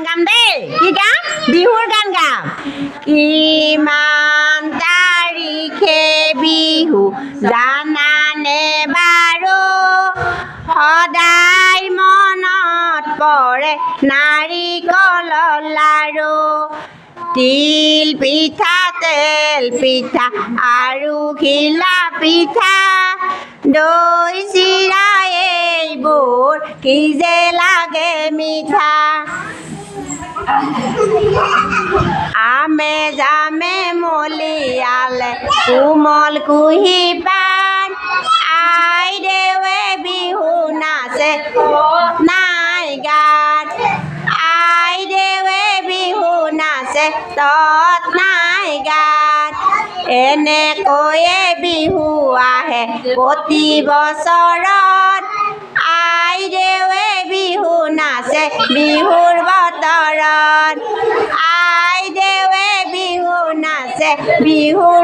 গাম দেই কি গাম বিহুৰ গান গাম কিমান তাৰিখে বিহু জানানে বাৰু সদায় মনত পৰে নাৰিকলৰ লাৰু তিল পিঠা তেল পিঠা আৰু ঘিলা পিঠা দৈ চিৰা এইবোৰ কি যে লাগে মিঠা আমে জামে মলিয়ালে কোমল কুহি পান আই দেৱে বিহু নাচে নাই গাত আই দেৱে বিহু নাচে তত নাই গাত এনেকৈয়ে বিহু আহে প্ৰতি বছৰত আই দেৱে বিহু নাচে বিহুৰ বতৰত আই দেৱে বিহু নাচে বিহুৰ